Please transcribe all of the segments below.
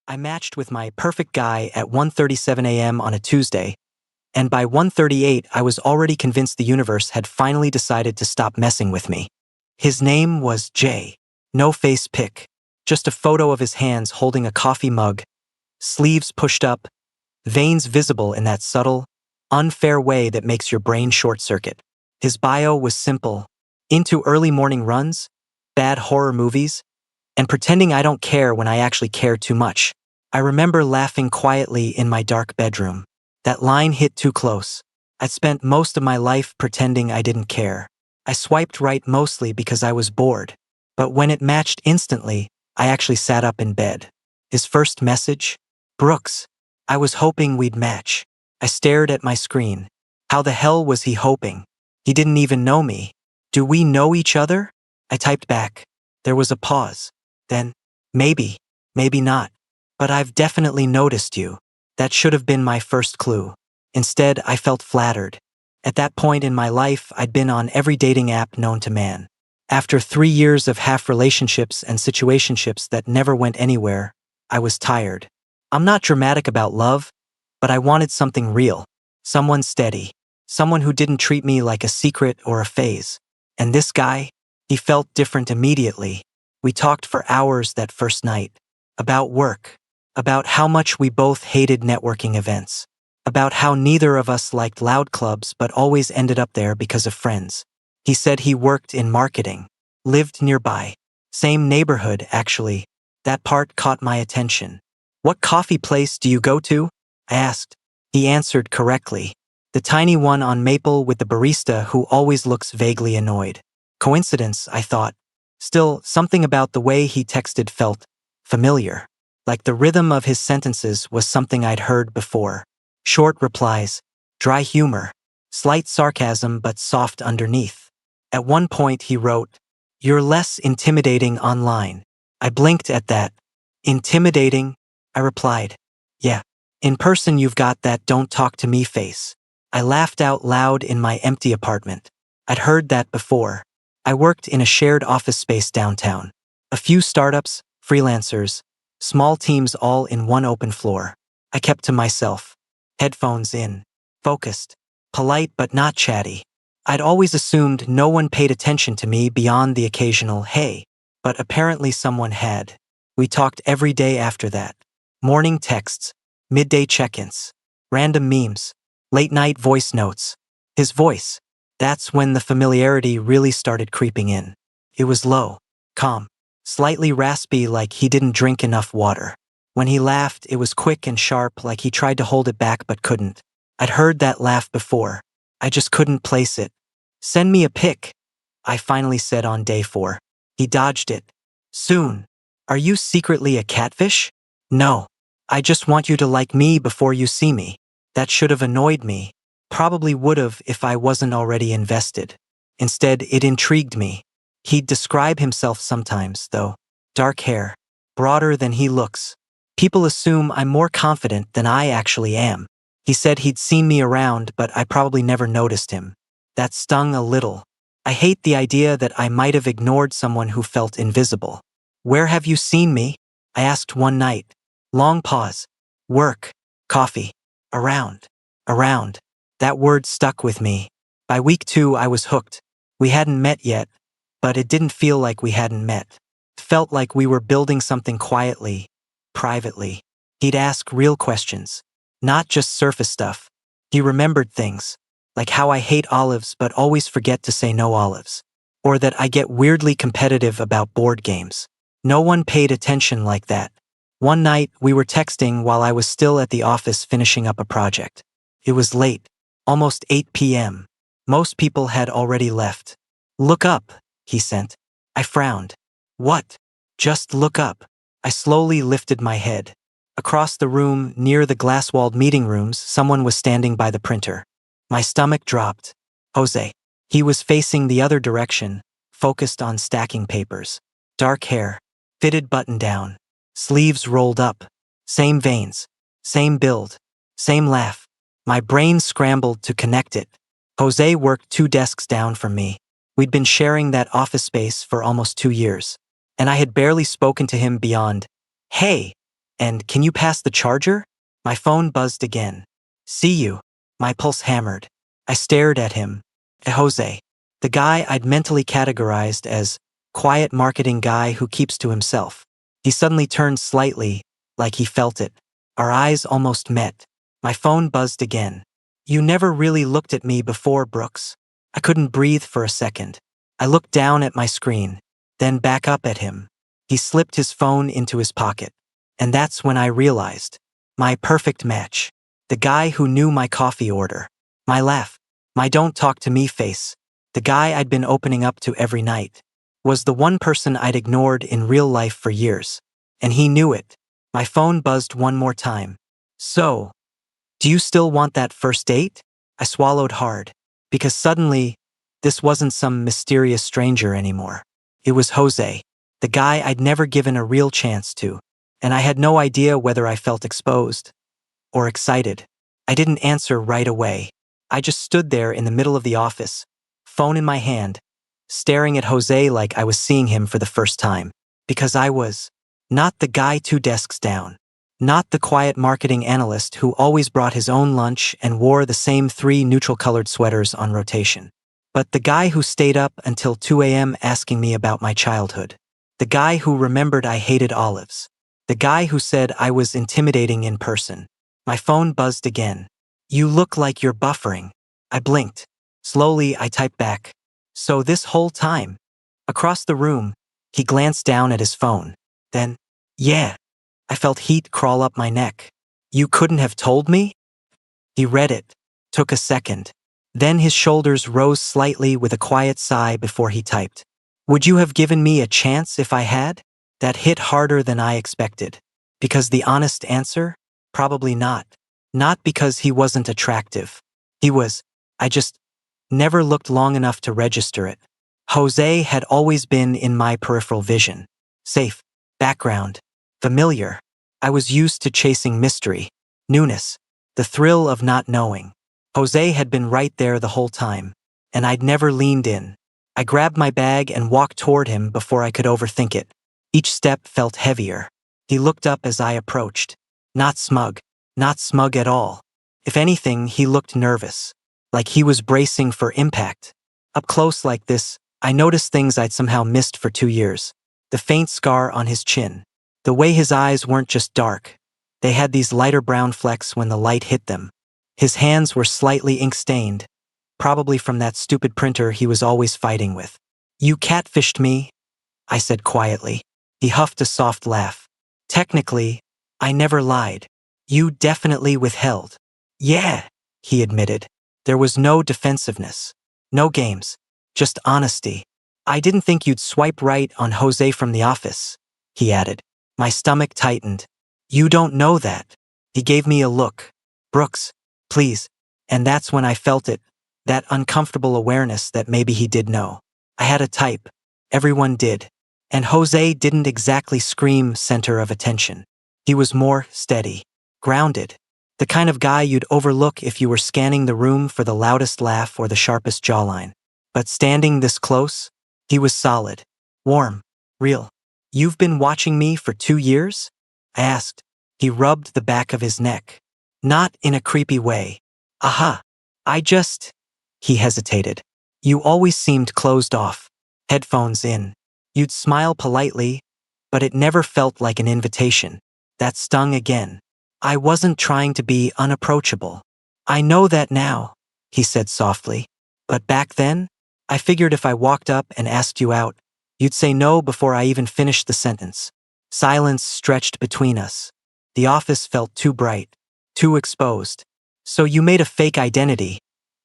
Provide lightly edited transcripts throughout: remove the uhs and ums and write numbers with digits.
I matched with my perfect guy at 1:37 a.m. on a Tuesday, and by 1:38 I was already convinced the universe had finally decided to stop messing with me. His name was Jay. No face pic, just a photo of his hands holding a coffee mug, sleeves pushed up, veins visible in that subtle, unfair way that makes your brain short-circuit. His bio was simple: into early morning runs, bad horror movies, and pretending I don't care when I actually care too much. I remember laughing quietly in my dark bedroom. That line hit too close. I'd spent most of my life pretending I didn't care. I swiped right mostly because I was bored. But when it matched instantly, I actually sat up in bed. His first message? Brooks. I was hoping we'd match. I stared at my screen. How the hell was he hoping? He didn't even know me. Do we know each other? I typed back. There was a pause. Then, maybe, maybe not. But I've definitely noticed you. That should have been my first clue. Instead, I felt flattered. At that point in my life, I'd been on every dating app known to man. After 3 years of half-relationships and situationships that never went anywhere, I was tired. I'm not dramatic about love, but I wanted something real. Someone steady. Someone who didn't treat me like a secret or a phase. And this guy? He felt different immediately. We talked for hours that first night. About work. About how much we both hated networking events. About how neither of us liked loud clubs but always ended up there because of friends. He said he worked in marketing. Lived nearby. Same neighborhood, actually. That part caught my attention. What coffee place do you go to? I asked. He answered correctly. The tiny one on Maple with the barista who always looks vaguely annoyed. Coincidence, I thought. Still, something about the way he texted felt familiar. Like the rhythm of his sentences was something I'd heard before. Short replies, dry humor, slight sarcasm but soft underneath. At one point he wrote, "You're less intimidating online." I blinked at that. Intimidating? I replied, "Yeah. In person you've got that don't talk to me face." I laughed out loud in my empty apartment. I'd heard that before. I worked in a shared office space downtown. A few startups, freelancers, small teams all in one open floor. I kept to myself. Headphones in. Focused. Polite but not chatty. I'd always assumed no one paid attention to me beyond the occasional hey, but apparently someone had. We talked every day after that. Morning texts, midday check-ins, random memes, late-night voice notes. His voice. That's when the familiarity really started creeping in. It was low, calm, slightly raspy like he didn't drink enough water. When he laughed, it was quick and sharp like he tried to hold it back but couldn't. I'd heard that laugh before. I just couldn't place it. "Send me a pic," I finally said on day 4. He dodged it. "Soon. Are you secretly a catfish?" "No. I just want you to like me before you see me." That should have annoyed me. Probably would have if I wasn't already invested. Instead, it intrigued me. He'd describe himself sometimes, though. Dark hair. Broader than he looks. People assume I'm more confident than I actually am. He said he'd seen me around, but I probably never noticed him. That stung a little. I hate the idea that I might have ignored someone who felt invisible. "Where have you seen me?" I asked one night. Long pause. "Work. Coffee. Around. Around." That word stuck with me. By week 2, I was hooked. We hadn't met yet, but it didn't feel like we hadn't met. It felt like we were building something quietly, privately. He'd ask real questions, not just surface stuff. He remembered things, like how I hate olives but always forget to say no olives, or that I get weirdly competitive about board games. No one paid attention like that. One night, we were texting while I was still at the office finishing up a project. It was late. Almost 8 p.m. Most people had already left. "Look up," he sent. I frowned. "What?" "Just look up." I slowly lifted my head. Across the room, near the glass-walled meeting rooms, someone was standing by the printer. My stomach dropped. Jose. He was facing the other direction, focused on stacking papers. Dark hair. Fitted button-down. Sleeves rolled up. Same veins. Same build. Same laugh. My brain scrambled to connect it. Jose worked 2 desks down from me. We'd been sharing that office space for almost 2 years, and I had barely spoken to him beyond, "Hey," And can you pass the charger? My phone buzzed again. See you. My pulse hammered. I stared at him. Jose. The guy I'd mentally categorized as quiet marketing guy who keeps to himself. He suddenly turned slightly, like he felt it. Our eyes almost met. My phone buzzed again. You never really looked at me before, Brooks. I couldn't breathe for a second. I looked down at my screen, then back up at him. He slipped his phone into his pocket. And that's when I realized. My perfect match. The guy who knew my coffee order. My laugh. My don't talk to me face. The guy I'd been opening up to every night. Was the one person I'd ignored in real life for years. And he knew it. My phone buzzed one more time. So, do you still want that first date? I swallowed hard. Because suddenly, this wasn't some mysterious stranger anymore. It was Jose. The guy I'd never given a real chance to. And I had no idea whether I felt exposed or excited. I didn't answer right away. I just stood there in the middle of the office, phone in my hand, staring at Jose like I was seeing him for the first time. Because I was not the guy 2 desks down, not the quiet marketing analyst who always brought his own lunch and wore the same 3 neutral-colored sweaters on rotation, but the guy who stayed up until 2 a.m. asking me about my childhood. The guy who remembered I hated olives. The guy who said I was intimidating in person. My phone buzzed again. You look like you're buffering. I blinked. Slowly, I typed back. So this whole time? Across the room, he glanced down at his phone. Then, yeah. I felt heat crawl up my neck. You couldn't have told me? He read it. Took a second. Then his shoulders rose slightly with a quiet sigh before he typed. Would you have given me a chance if I had? That hit harder than I expected. Because the honest answer? Probably not. Not because he wasn't attractive. He was. I just never looked long enough to register it. Jose had always been in my peripheral vision. Safe. Background. Familiar. I was used to chasing mystery. Newness. The thrill of not knowing. Jose had been right there the whole time. And I'd never leaned in. I grabbed my bag and walked toward him before I could overthink it. Each step felt heavier. He looked up as I approached. Not smug. Not smug at all. If anything, he looked nervous. Like he was bracing for impact. Up close like this, I noticed things I'd somehow missed for 2 years. The faint scar on his chin. The way his eyes weren't just dark. They had these lighter brown flecks when the light hit them. His hands were slightly ink-stained. Probably from that stupid printer he was always fighting with. You catfished me, I said quietly. He huffed a soft laugh. Technically, I never lied. You definitely withheld. Yeah, he admitted. There was no defensiveness. No games. Just honesty. I didn't think you'd swipe right on Jose from the office, he added. My stomach tightened. You don't know that. He gave me a look. Brooks, please. And that's when I felt it. That uncomfortable awareness that maybe he did know. I had a type. Everyone did. And Jose didn't exactly scream center of attention. He was more steady. Grounded. The kind of guy you'd overlook if you were scanning the room for the loudest laugh or the sharpest jawline. But standing this close, he was solid. Warm. Real. You've been watching me for 2 years? I asked. He rubbed the back of his neck. Not in a creepy way. Aha. He hesitated. You always seemed closed off. Headphones in. You'd smile politely, but it never felt like an invitation. That stung again. I wasn't trying to be unapproachable. I know that now, he said softly. But back then, I figured if I walked up and asked you out, you'd say no before I even finished the sentence. Silence stretched between us. The office felt too bright, too exposed. So you made a fake identity,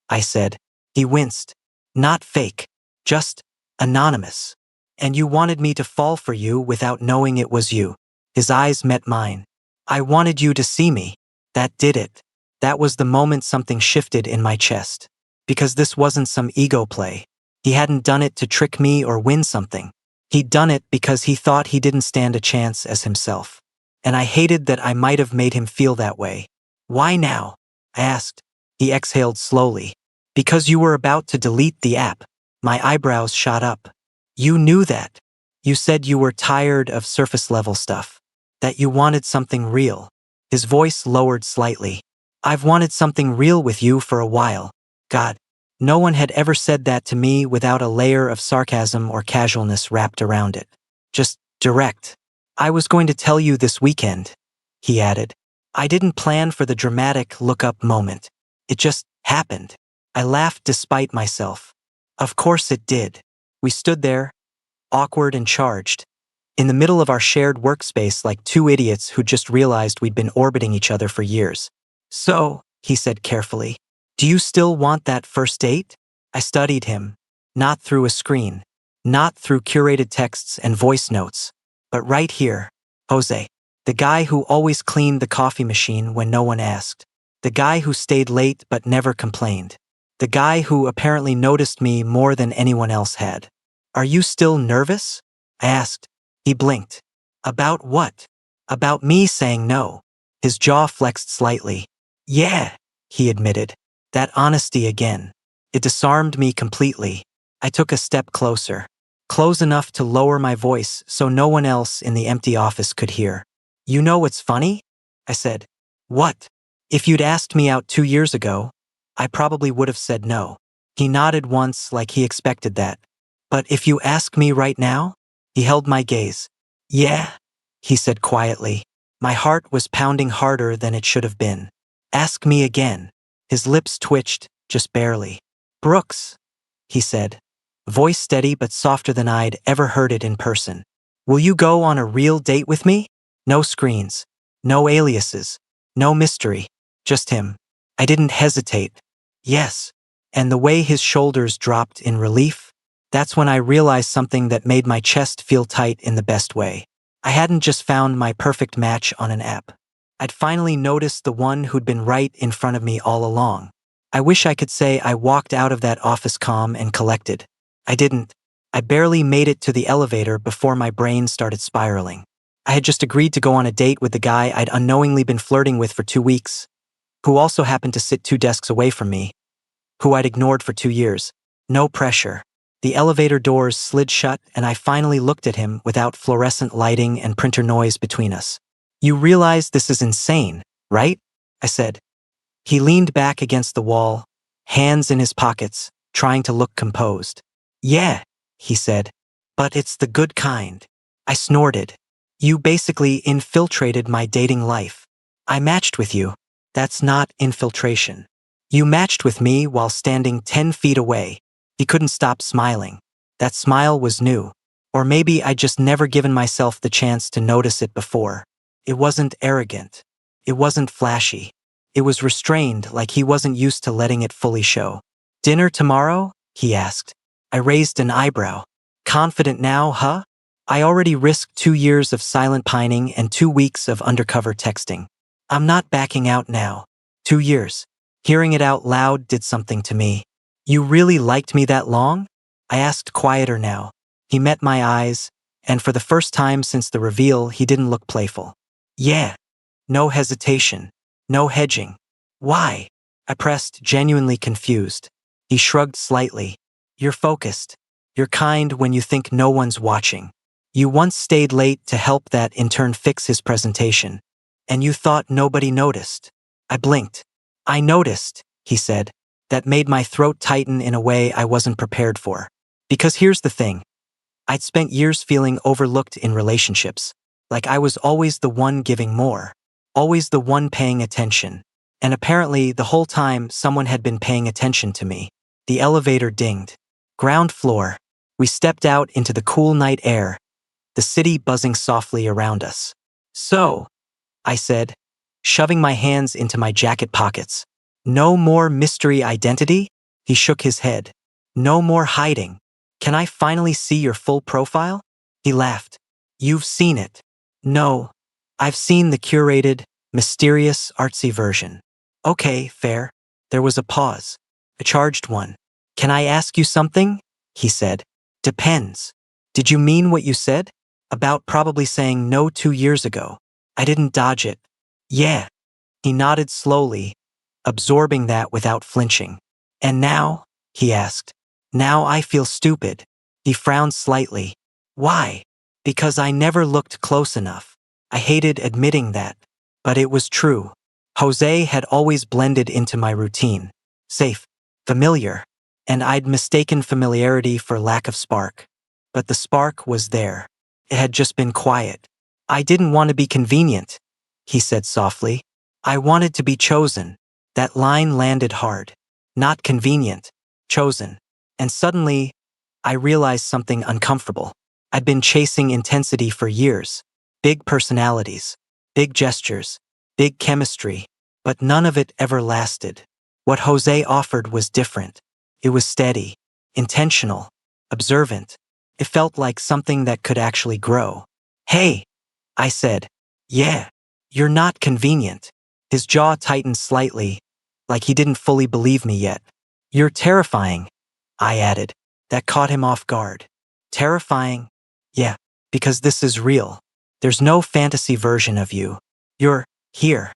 I said. He winced. Not fake, just anonymous. And you wanted me to fall for you without knowing it was you. His eyes met mine. I wanted you to see me. That did it. That was the moment something shifted in my chest. Because this wasn't some ego play. He hadn't done it to trick me or win something. He'd done it because he thought he didn't stand a chance as himself. And I hated that I might have made him feel that way. Why now? I asked. He exhaled slowly. Because you were about to delete the app. My eyebrows shot up. You knew that. You said you were tired of surface-level stuff. That you wanted something real. His voice lowered slightly. I've wanted something real with you for a while. God, no one had ever said that to me without a layer of sarcasm or casualness wrapped around it. Just direct. I was going to tell you this weekend, he added. I didn't plan for the dramatic look-up moment. It just happened. I laughed despite myself. Of course it did. We stood there, awkward and charged, in the middle of our shared workspace like two idiots who just realized we'd been orbiting each other for years. So, he said carefully, do you still want that first date? I studied him, not through a screen, not through curated texts and voice notes, but right here, Jose, the guy who always cleaned the coffee machine when no one asked, the guy who stayed late but never complained, the guy who apparently noticed me more than anyone else had. Are you still nervous? I asked. He blinked. About what? About me saying no. His jaw flexed slightly. Yeah, he admitted. That honesty again. It disarmed me completely. I took a step closer. Close enough to lower my voice so no one else in the empty office could hear. You know what's funny? I said. What? If you'd asked me out 2 years ago, I probably would have said no. He nodded once like he expected that. But if you ask me right now? He held my gaze. Yeah, he said quietly. My heart was pounding harder than it should have been. Ask me again. His lips twitched, just barely. Brooks, he said, voice steady but softer than I'd ever heard it in person. Will you go on a real date with me? No screens, no aliases, no mystery, just him. I didn't hesitate. Yes. And the way his shoulders dropped in relief, that's when I realized something that made my chest feel tight in the best way. I hadn't just found my perfect match on an app. I'd finally noticed the one who'd been right in front of me all along. I wish I could say I walked out of that office calm and collected. I didn't. I barely made it to the elevator before my brain started spiraling. I had just agreed to go on a date with the guy I'd unknowingly been flirting with for 2 weeks, who also happened to sit 2 desks away from me, who I'd ignored for 2 years. No pressure. The elevator doors slid shut and I finally looked at him without fluorescent lighting and printer noise between us. You realize this is insane, right? I said. He leaned back against the wall, hands in his pockets, trying to look composed. Yeah, he said, but it's the good kind. I snorted. You basically infiltrated my dating life. I matched with you. That's not infiltration. You matched with me while standing 10 feet away. He couldn't stop smiling. That smile was new. Or maybe I'd just never given myself the chance to notice it before. It wasn't arrogant. It wasn't flashy. It was restrained, like he wasn't used to letting it fully show. Dinner tomorrow? He asked. I raised an eyebrow. Confident now, huh? I already risked 2 years of silent pining and 2 weeks of undercover texting. I'm not backing out now. 2 years. Hearing it out loud did something to me. You really liked me that long? I asked, quieter now. He met my eyes, and for the first time since the reveal, he didn't look playful. Yeah. No hesitation. No hedging. Why? I pressed, genuinely confused. He shrugged slightly. You're focused. You're kind when you think no one's watching. You once stayed late to help that intern fix his presentation, and you thought nobody noticed. I blinked. I noticed, he said. That made my throat tighten in a way I wasn't prepared for. Because here's the thing. I'd spent years feeling overlooked in relationships, like I was always the one giving more, always the one paying attention. And apparently, the whole time, someone had been paying attention to me. The elevator dinged. Ground floor. We stepped out into the cool night air, the city buzzing softly around us. So, I said, shoving my hands into my jacket pockets. No more mystery identity? He shook his head. No more hiding. Can I finally see your full profile? He laughed. You've seen it. No. I've seen the curated, mysterious, artsy version. Okay, fair. There was a pause. A charged one. Can I ask you something? He said. Depends. Did you mean what you said? About probably saying no 2 years ago. I didn't dodge it. Yeah. He nodded slowly, absorbing that without flinching. And now? He asked. Now I feel stupid. He frowned slightly. Why? Because I never looked close enough. I hated admitting that, but it was true. Jose had always blended into my routine. Safe, familiar, and I'd mistaken familiarity for lack of spark. But the spark was there. It had just been quiet. I didn't want to be convenient, he said softly. I wanted to be chosen. That line landed hard. Not convenient, chosen. And suddenly, I realized something uncomfortable. I'd been chasing intensity for years. Big personalities, big gestures, big chemistry, but none of it ever lasted. What Jose offered was different. It was steady, intentional, observant. It felt like something that could actually grow. Hey, I said. Yeah, you're not convenient. His jaw tightened slightly, like he didn't fully believe me yet. You're terrifying, I added. That caught him off guard. Terrifying? Yeah, because this is real. There's no fantasy version of you. You're here,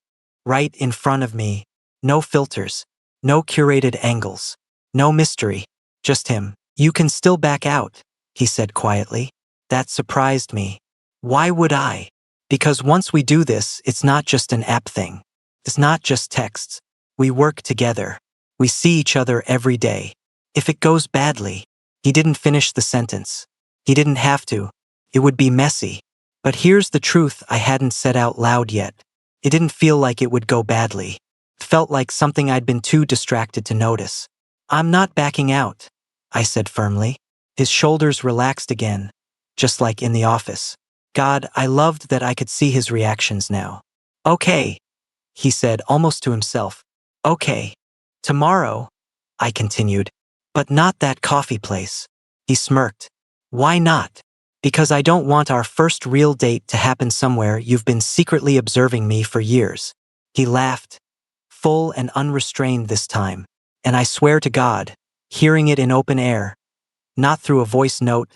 right in front of me. No filters, no curated angles, no mystery, just him. You can still back out, he said quietly. That surprised me. Why would I? Because once we do this, it's not just an app thing. It's not just texts. We work together. We see each other every day. If it goes badly, he didn't finish the sentence. He didn't have to. It would be messy. But here's the truth I hadn't said out loud yet. It didn't feel like it would go badly. It felt like something I'd been too distracted to notice. I'm not backing out, I said firmly. His shoulders relaxed again, just like in the office. God, I loved that I could see his reactions now. Okay, he said almost to himself. Okay. Tomorrow, I continued. But not that coffee place. He smirked. Why not? Because I don't want our first real date to happen somewhere you've been secretly observing me for years. He laughed, full and unrestrained this time, and I swear to God, hearing it in open air, not through a voice note,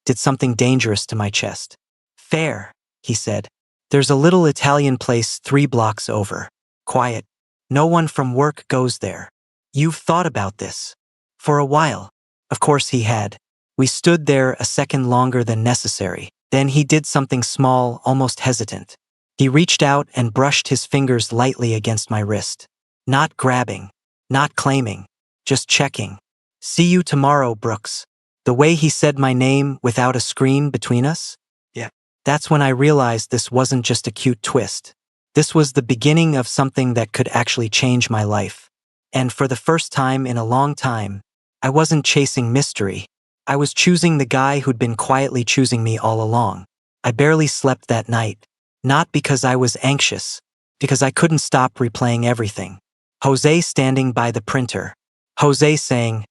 did something dangerous to my chest. Fair, he said. There's a little Italian place 3 blocks over. Quiet. No one from work goes there. You've thought about this. For a while. Of course he had. We stood there a second longer than necessary. Then he did something small, almost hesitant. He reached out and brushed his fingers lightly against my wrist. Not grabbing, not claiming, just checking. See you tomorrow, Brooks. The way he said my name without a screen between us? Yeah. That's when I realized this wasn't just a cute twist. This was the beginning of something that could actually change my life. And for the first time in a long time, I wasn't chasing mystery. I was choosing the guy who'd been quietly choosing me all along. I barely slept that night. Not because I was anxious, because I couldn't stop replaying everything. Jose standing by the printer. Jose saying,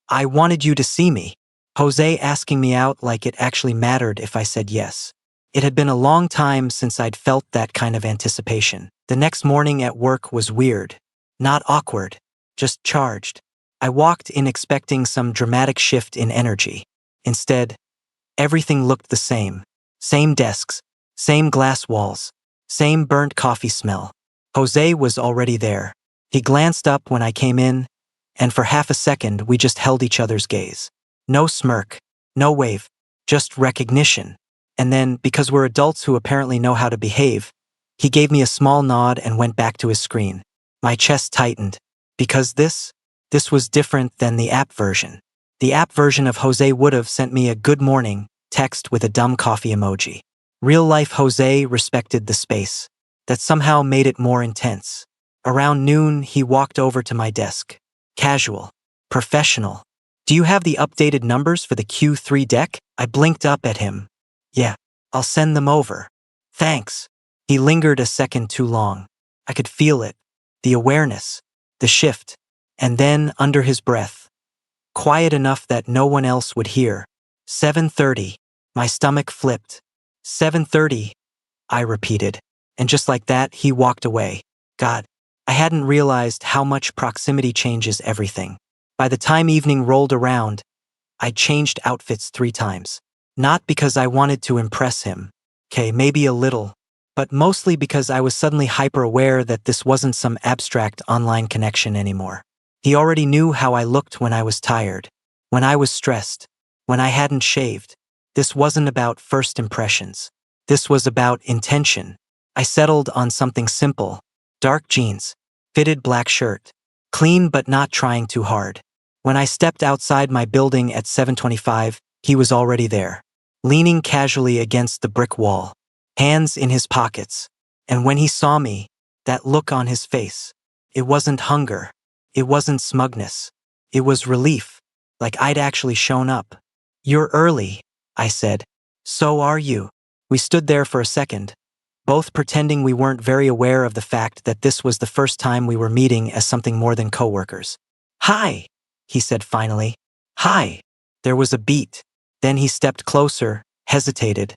I wanted you to see me. Jose asking me out like it actually mattered if I said yes. It had been a long time since I'd felt that kind of anticipation. The next morning at work was weird. Not awkward, just charged. I walked in expecting some dramatic shift in energy. Instead, everything looked the same. Same desks, same glass walls, same burnt coffee smell. Jose was already there. He glanced up when I came in, and for half a second we just held each other's gaze. No smirk, no wave, just recognition. And then, because we're adults who apparently know how to behave, he gave me a small nod and went back to his screen. My chest tightened, because this was different than the app version. The app version of Jose would have sent me a good morning text with a dumb coffee emoji. Real-life Jose respected the space. That somehow made it more intense. Around noon, he walked over to my desk. Casual. Professional. Do you have the updated numbers for the Q3 deck? I blinked up at him. Yeah, I'll send them over. Thanks. He lingered a second too long. I could feel it. The awareness. The shift. And then, under his breath, quiet enough that no one else would hear. 7:30. My stomach flipped. 7:30, I repeated. And just like that, he walked away. God, I hadn't realized how much proximity changes everything. By the time evening rolled around, I'd changed outfits 3 times. Not because I wanted to impress him. Okay, maybe a little. But mostly because I was suddenly hyper-aware that this wasn't some abstract online connection anymore. He already knew how I looked when I was tired, when I was stressed, when I hadn't shaved. This wasn't about first impressions. This was about intention. I settled on something simple. Dark jeans, fitted black shirt, clean but not trying too hard. When I stepped outside my building at 7:25, he was already there, leaning casually against the brick wall, hands in his pockets. And when he saw me, that look on his face, it wasn't hunger, it wasn't smugness, it was relief, like I'd actually shown up. "You're early," I said. "So are you." We stood there for a second, both pretending we weren't very aware of the fact that this was the first time we were meeting as something more than coworkers. "Hi," he said finally. "Hi." There was a beat. Then he stepped closer, hesitated,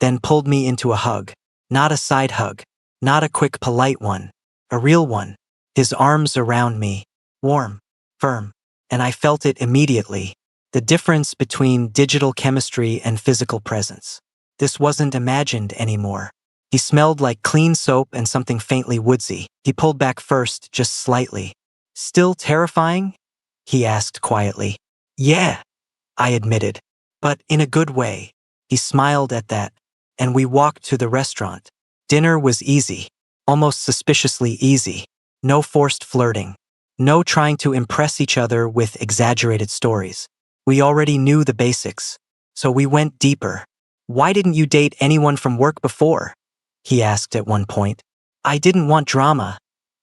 then pulled me into a hug. Not a side hug, not a quick polite one, a real one. His arms around me, warm, firm, and I felt it immediately. The difference between digital chemistry and physical presence. This wasn't imagined anymore. He smelled like clean soap and something faintly woodsy. He pulled back first, just slightly. "Still terrifying?" he asked quietly. "Yeah," I admitted, "but in a good way." He smiled at that, and we walked to the restaurant. Dinner was easy, almost suspiciously easy. No forced flirting. No trying to impress each other with exaggerated stories. We already knew the basics, so we went deeper. "Why didn't you date anyone from work before?" he asked at one point. "I didn't want drama,"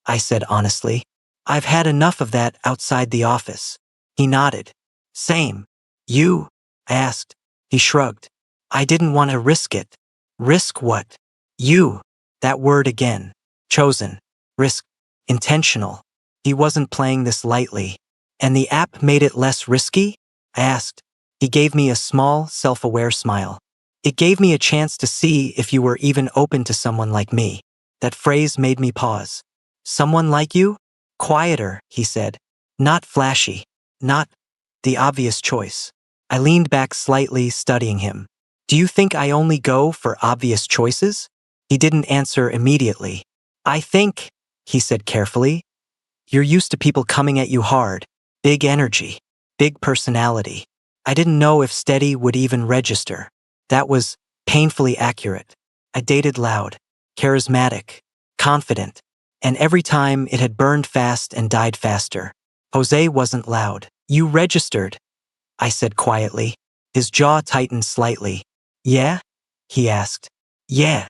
I said honestly. "I've had enough of that outside the office." He nodded. "Same." "You?" I asked. He shrugged. "I didn't want to risk it." "Risk what?" "You." That word again. Chosen. Risk. Intentional. He wasn't playing this lightly. "And the app made it less risky?" I asked. He gave me a small, self-aware smile. "It gave me a chance to see if you were even open to someone like me." That phrase made me pause. "Someone like you?" "Quieter," he said. "Not flashy. Not the obvious choice." I leaned back slightly, studying him. "Do you think I only go for obvious choices?" He didn't answer immediately. "I think," he said carefully, "you're used to people coming at you hard. Big energy. Big personality." I didn't know if steady would even register. That was painfully accurate. I dated loud, charismatic, confident, and every time it had burned fast and died faster. Jose wasn't loud. "You registered," I said quietly. His jaw tightened slightly. "Yeah?" he asked. "Yeah."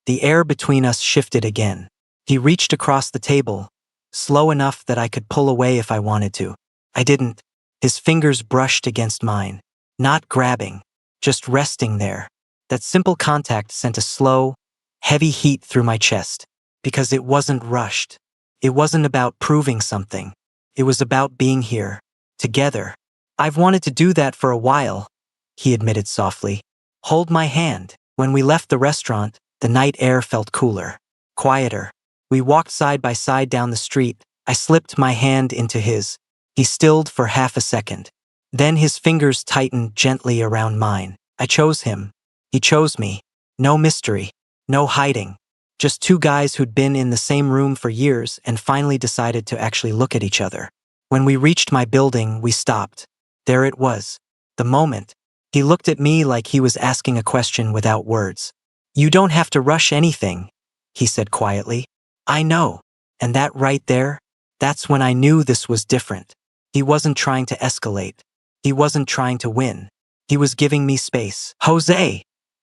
The air between us shifted again. He reached across the table, slow enough that I could pull away if I wanted to. I didn't. His fingers brushed against mine, not grabbing, just resting there. That simple contact sent a slow, heavy heat through my chest, because it wasn't rushed. It wasn't about proving something. It was about being here, together. "I've wanted to do that for a while," he admitted softly. "Hold my hand." When we left the restaurant, the night air felt cooler, quieter. We walked side by side down the street. I slipped my hand into his. He stilled for half a second. Then his fingers tightened gently around mine. I chose him. He chose me. No mystery. No hiding. Just two guys who'd been in the same room for years and finally decided to actually look at each other. When we reached my building, we stopped. There it was. The moment. He looked at me like he was asking a question without words. "You don't have to rush anything," he said quietly. "I know." And that right there, that's when I knew this was different. He wasn't trying to escalate. He wasn't trying to win. He was giving me space. "Jose,"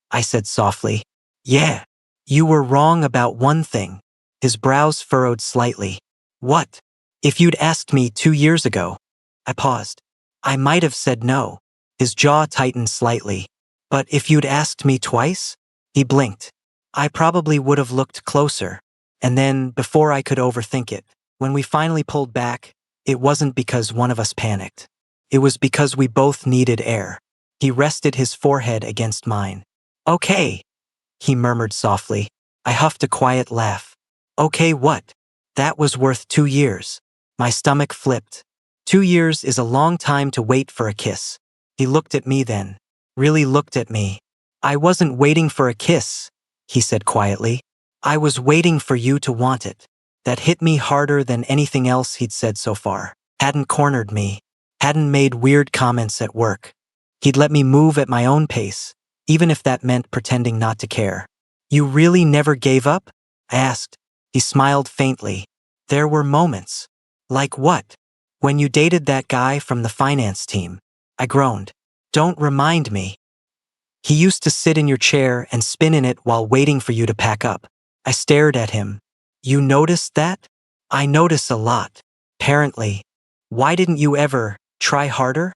I said softly. "Yeah." "You were wrong about one thing." His brows furrowed slightly. "What?" "If you'd asked me 2 years ago." I paused. "I might have said no." His jaw tightened slightly. "But if you'd asked me twice?" He blinked. "I probably would have looked closer." And then, before I could overthink it, when we finally pulled back, it wasn't because one of us panicked. It was because we both needed air. He rested his forehead against mine. "Okay," he murmured softly. I huffed a quiet laugh. "Okay what?" That was worth 2 years. My stomach flipped. 2 years is a long time to wait for a kiss. He looked at me then. Really looked at me. "I wasn't waiting for a kiss," he said quietly. "I was waiting for you to want it." That hit me harder than anything else he'd said so far. Hadn't cornered me. Hadn't made weird comments at work. He'd let me move at my own pace, even if that meant pretending not to care. You really never gave up? I asked. He smiled faintly. There were moments. Like what? When you dated that guy from the finance team. I groaned. Don't remind me. He used to sit in your chair and spin in it while waiting for you to pack up. I stared at him. You noticed that? I notice a lot. Apparently. Why didn't you ever try harder?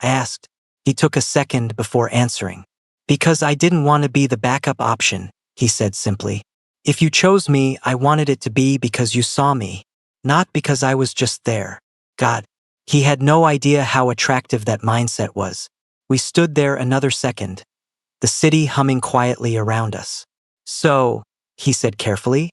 I asked. He took a second before answering. Because I didn't want to be the backup option, he said simply. If you chose me, I wanted it to be because you saw me, not because I was just there. God, he had no idea how attractive that mindset was. We stood there another second, the city humming quietly around us. So, he said carefully,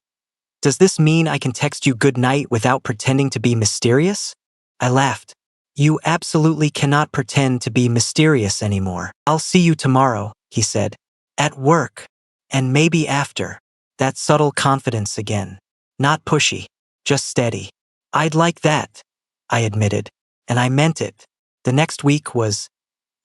does this mean I can text you good night without pretending to be mysterious? I laughed. You absolutely cannot pretend to be mysterious anymore. I'll see you tomorrow, he said. At work. And maybe after. That subtle confidence again. Not pushy. Just steady. I'd like that, I admitted. And I meant it. The next week was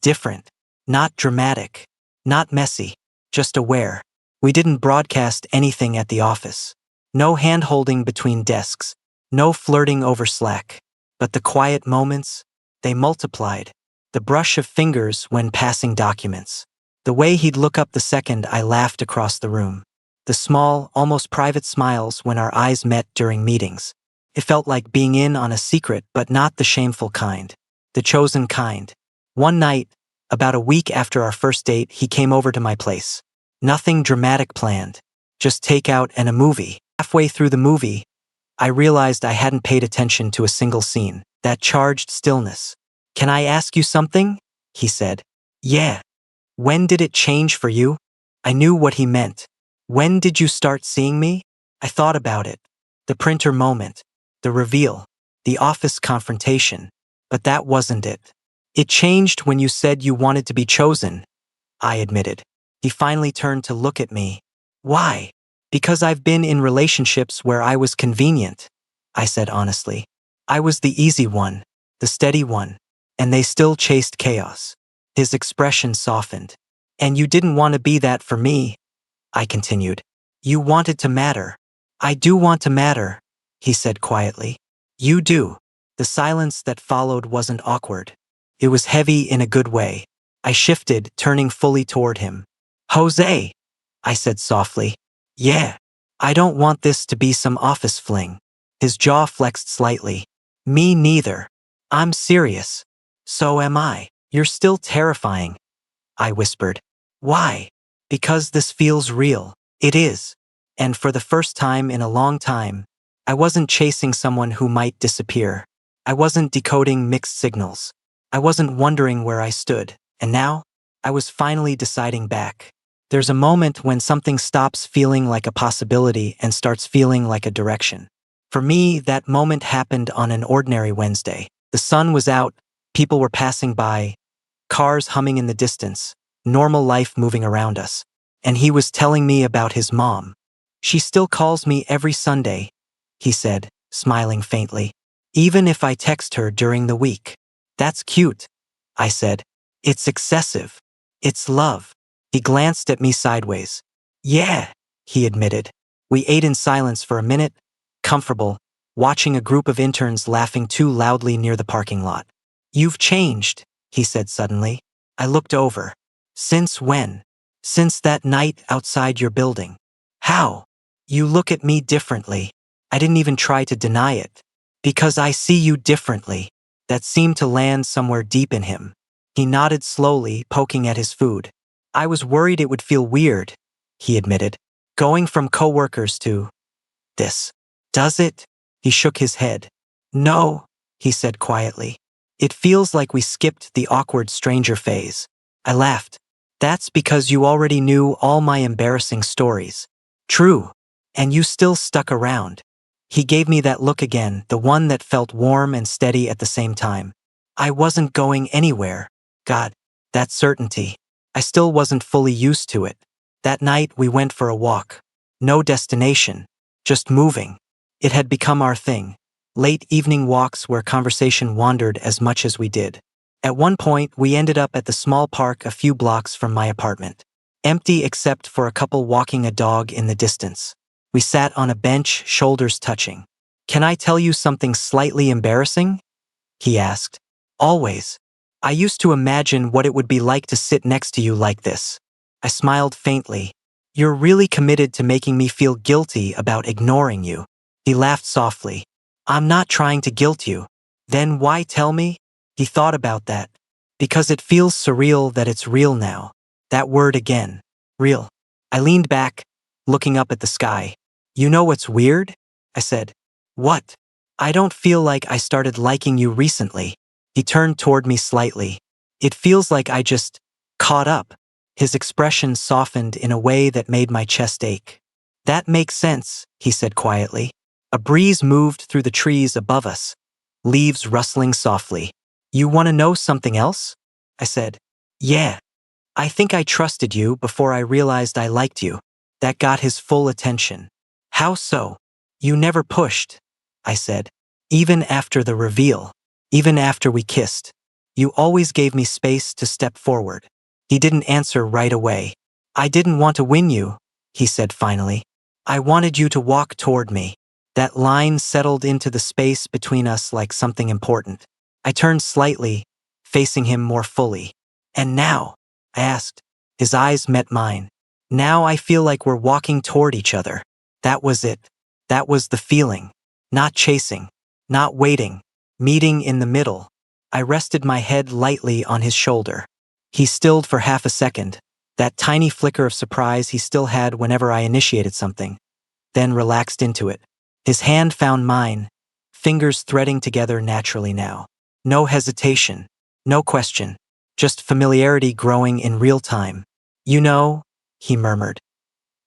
different. Not dramatic. Not messy. Just aware. We didn't broadcast anything at the office. No hand-holding between desks. No flirting over Slack. But the quiet moments, they multiplied. The brush of fingers when passing documents. The way he'd look up the second I laughed across the room. The small, almost private smiles when our eyes met during meetings. It felt like being in on a secret, but not the shameful kind. The chosen kind. One night, about a week after our first date, he came over to my place. Nothing dramatic planned. Just takeout and a movie. Halfway through the movie, I realized I hadn't paid attention to a single scene. That charged stillness. Can I ask you something? He said. Yeah. When did it change for you? I knew what he meant. When did you start seeing me? I thought about it. The printer moment. The reveal. The office confrontation. But that wasn't it. It changed when you said you wanted to be chosen, I admitted. He finally turned to look at me. Why? Because I've been in relationships where I was convenient, I said honestly. I was the easy one, the steady one, and they still chased chaos. His expression softened. And you didn't want to be that for me, I continued. You wanted to matter. I do want to matter, he said quietly. You do. The silence that followed wasn't awkward. It was heavy in a good way. I shifted, turning fully toward him. Jose, I said softly. Yeah. I don't want this to be some office fling. His jaw flexed slightly. Me neither. I'm serious. So am I. You're still terrifying, I whispered. Why? Because this feels real. It is. And for the first time in a long time, I wasn't chasing someone who might disappear. I wasn't decoding mixed signals. I wasn't wondering where I stood. And now, I was finally deciding back. There's a moment when something stops feeling like a possibility and starts feeling like a direction. For me, that moment happened on an ordinary Wednesday. The sun was out, people were passing by, cars humming in the distance, normal life moving around us. And he was telling me about his mom. She still calls me every Sunday, he said, smiling faintly. Even if I text her during the week. That's cute, I said. It's excessive. It's love. He glanced at me sideways. Yeah, he admitted. We ate in silence for a minute, comfortable, watching a group of interns laughing too loudly near the parking lot. You've changed, he said suddenly. I looked over. Since when? Since that night outside your building. How? You look at me differently. I didn't even try to deny it. Because I see you differently. That seemed to land somewhere deep in him. He nodded slowly, poking at his food. I was worried it would feel weird, he admitted. Going from coworkers to this. Does it? He shook his head. No, he said quietly. It feels like we skipped the awkward stranger phase. I laughed. That's because you already knew all my embarrassing stories. True. And you still stuck around. He gave me that look again, the one that felt warm and steady at the same time. I wasn't going anywhere. God, that certainty. I still wasn't fully used to it. That night we went for a walk. No destination. Just moving. It had become our thing. Late evening walks where conversation wandered as much as we did. At one point, we ended up at the small park a few blocks from my apartment. empty except for a couple walking a dog in the distance. We sat on a bench, shoulders touching. "Can I tell you something slightly embarrassing?" he asked. "Always. I used to imagine what it would be like to sit next to you like this." I smiled faintly. "You're really committed to making me feel guilty about ignoring you." He laughed softly. "I'm not trying to guilt you." "Then why tell me?" He thought about that. "Because it feels surreal that it's real now." That word again. Real. I leaned back, looking up at the sky. "You know what's weird?" I said. "What?" "I don't feel like I started liking you recently." He turned toward me slightly. "It feels like I just caught up." His expression softened in a way that made my chest ache. "That makes sense," he said quietly. A breeze moved through the trees above us, leaves rustling softly. "You want to know something else?" I said. "Yeah. I think I trusted you before I realized I liked you." That got his full attention. "How so?" "You never pushed," I said. "Even after the reveal. Even after we kissed. You always gave me space to step forward." He didn't answer right away. "I didn't want to win you," he said finally. "I wanted you to walk toward me." That line settled into the space between us like something important. I turned slightly, facing him more fully. "And now?" I asked. His eyes met mine. "Now I feel like we're walking toward each other." That was it. That was the feeling. Not chasing. Not waiting. Meeting in the middle. I rested my head lightly on his shoulder. He stilled for half a second, that tiny flicker of surprise he still had whenever I initiated something, then relaxed into it. His hand found mine, fingers threading together naturally now. No hesitation. No question. Just familiarity growing in real time. "You know," he murmured,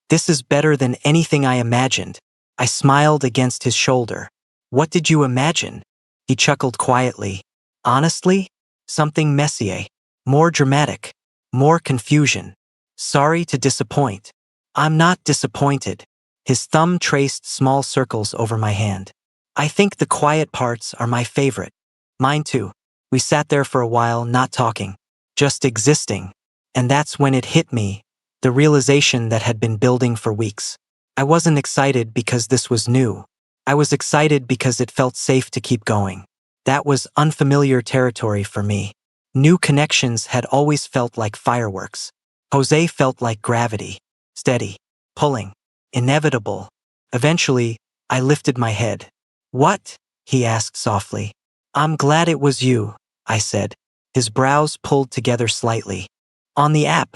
"this is better than anything I imagined." I smiled against his shoulder. "What did you imagine?" He chuckled quietly. "Honestly? Something messier. More dramatic. More confusion. Sorry to disappoint." "I'm not disappointed." His thumb traced small circles over my hand. "I think the quiet parts are my favorite." "Mine too." We sat there for a while, not talking, just existing. And that's when it hit me, the realization that had been building for weeks. I wasn't excited because this was new. I was excited because it felt safe to keep going. That was unfamiliar territory for me. New connections had always felt like fireworks. Jose felt like gravity. Steady. Pulling. Inevitable. Eventually, I lifted my head. "What?" he asked softly. "I'm glad it was you," I said. His brows pulled together slightly. "On the app,"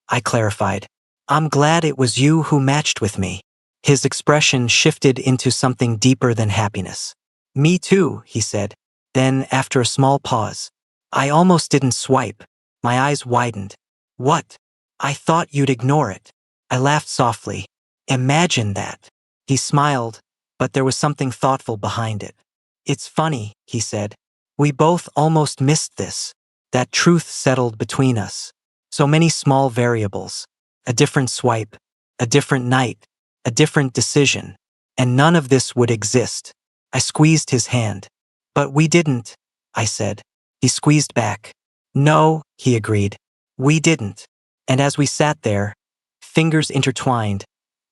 I clarified. "I'm glad it was you who matched with me." His expression shifted into something deeper than happiness. "Me too," he said. Then, after a small pause, "I almost didn't swipe." My eyes widened. "What?" "I thought you'd ignore it." I laughed softly. "Imagine that." He smiled, but there was something thoughtful behind it. "It's funny," he said. "We both almost missed this. That truth settled between us. So many small variables. A different swipe. A different night. A different decision. And none of this would exist." I squeezed his hand. "But we didn't," I said. He squeezed back. "No," he agreed. "We didn't." And as we sat there, fingers intertwined,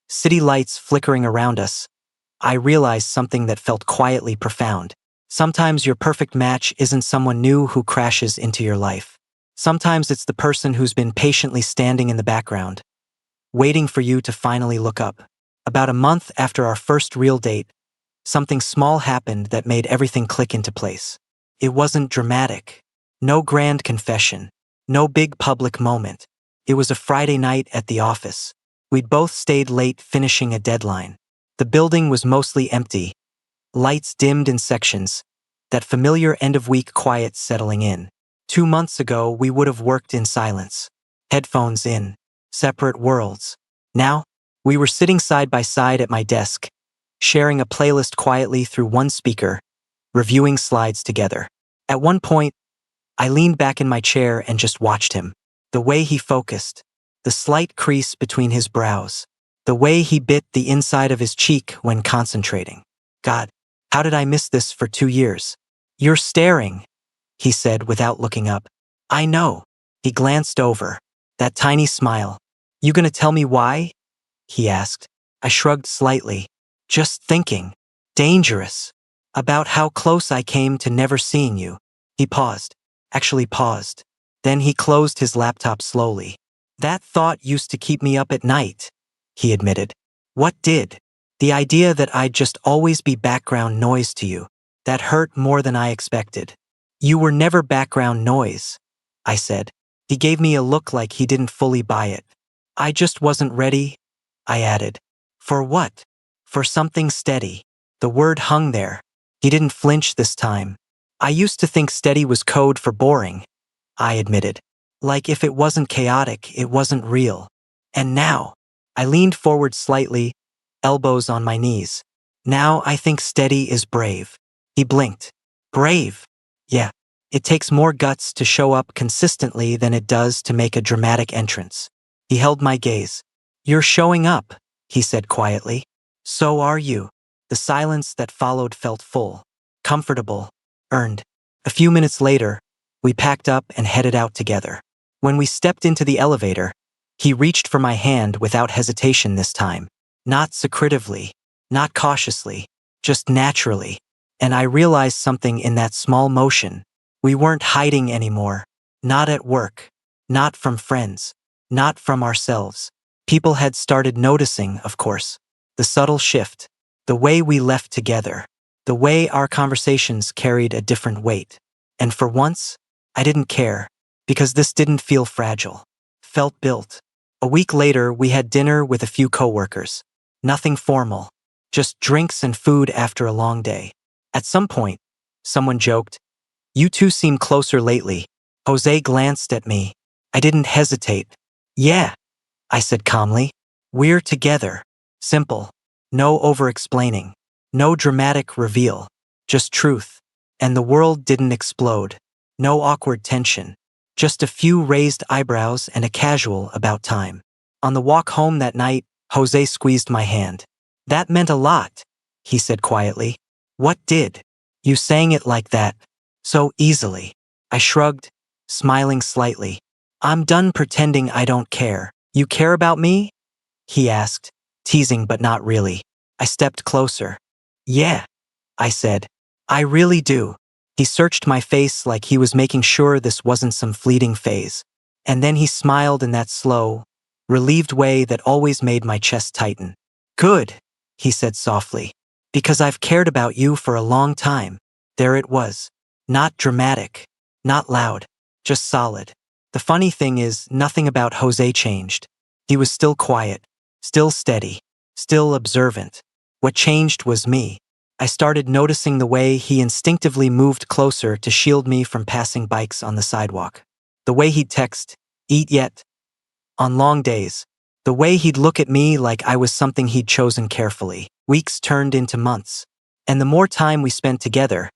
city lights flickering around us, I realized something that felt quietly profound. Sometimes your perfect match isn't someone new who crashes into your life. Sometimes it's the person who's been patiently standing in the background, waiting for you to finally look up. About a month after our first real date, something small happened that made everything click into place. It wasn't dramatic. No grand confession. No big public moment. It was a Friday night at the office. We'd both stayed late finishing a deadline. The building was mostly empty, lights dimmed in sections, that familiar end-of-week quiet settling in. 2 months ago, we would have worked in silence, headphones in, separate worlds. Now, we were sitting side by side at my desk, sharing a playlist quietly through one speaker, reviewing slides together. At one point, I leaned back in my chair and just watched him. The way he focused, the slight crease between his brows, the way he bit the inside of his cheek when concentrating. God, how did I miss this for 2 years? "You're staring," he said without looking up. "I know." He glanced over. That tiny smile. You gonna tell me why? He asked. I shrugged slightly. Just thinking. Dangerous. About how close I came to never seeing you. He paused. Actually paused. Then he closed his laptop slowly. That thought used to keep me up at night, he admitted. What did? The idea that I'd just always be background noise to you. That hurt more than I expected. You were never background noise, I said. He gave me a look like he didn't fully buy it. I just wasn't ready, I added. For what? For something steady. The word hung there. He didn't flinch this time. I used to think steady was code for boring, I admitted. Like if it wasn't chaotic, it wasn't real. And now, I leaned forward slightly, elbows on my knees. Now I think steady is brave. He blinked. Brave? Yeah. It takes more guts to show up consistently than it does to make a dramatic entrance. He held my gaze. You're showing up, he said quietly. So are you. The silence that followed felt full, comfortable, earned. A few minutes later, we packed up and headed out together. When we stepped into the elevator, he reached for my hand without hesitation this time. Not secretively, not cautiously, just naturally. And I realized something in that small motion. We weren't hiding anymore. Not at work. Not from friends. Not from ourselves. People had started noticing, of course. The subtle shift. The way we left together. The way our conversations carried a different weight. And for once, I didn't care. Because this didn't feel fragile. Felt built. A week later, we had dinner with a few coworkers. Nothing formal. Just drinks and food after a long day. At some point, someone joked, "You two seem closer lately." Jose glanced at me. I didn't hesitate. "Yeah," I said calmly. "We're together." Simple. No over-explaining. No dramatic reveal. Just truth. And the world didn't explode. No awkward tension. Just a few raised eyebrows and a casual about time. On the walk home that night, Jose squeezed my hand. "That meant a lot," he said quietly. "What did? You sang it like that. So easily." I shrugged, smiling slightly. "I'm done pretending I don't care. You care about me?" he asked, teasing but not really. I stepped closer. "Yeah," I said. "I really do." He searched my face like he was making sure this wasn't some fleeting phase. And then he smiled in that slow, relieved way that always made my chest tighten. "Good," he said softly. "Because I've cared about you for a long time." There it was. Not dramatic. Not loud. Just solid. The funny thing is, nothing about Jose changed. He was still quiet. Still steady. Still observant. What changed was me. I started noticing the way he instinctively moved closer to shield me from passing bikes on the sidewalk. The way he'd text, "Eat yet?" on long days. The way he'd look at me like I was something he'd chosen carefully. Weeks turned into months. And the more time we spent together,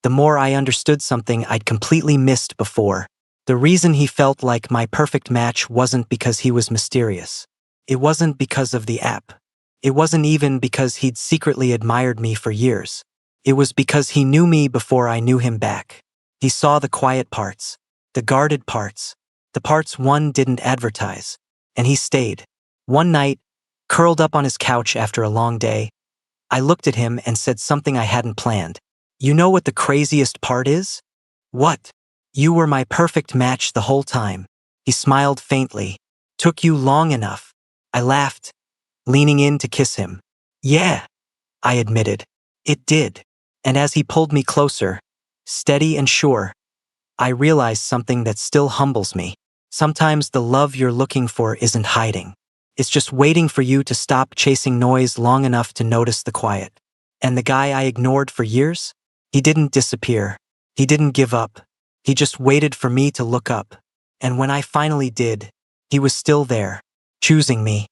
the more I understood something I'd completely missed before. The reason he felt like my perfect match wasn't because he was mysterious. It wasn't because of the app. It wasn't even because he'd secretly admired me for years. It was because he knew me before I knew him back. He saw the quiet parts, the guarded parts, the parts one didn't advertise. And he stayed. One night, curled up on his couch after a long day, I looked at him and said something I hadn't planned. "You know what the craziest part is?" "What?" "You were my perfect match the whole time." He smiled faintly. "Took you long enough." I laughed, leaning in to kiss him. "Yeah," I admitted. "It did." And as he pulled me closer, steady and sure, I realized something that still humbles me. Sometimes the love you're looking for isn't hiding. It's just waiting for you to stop chasing noise long enough to notice the quiet. And the guy I ignored for years? He didn't disappear. He didn't give up. He just waited for me to look up. And when I finally did, he was still there, choosing me,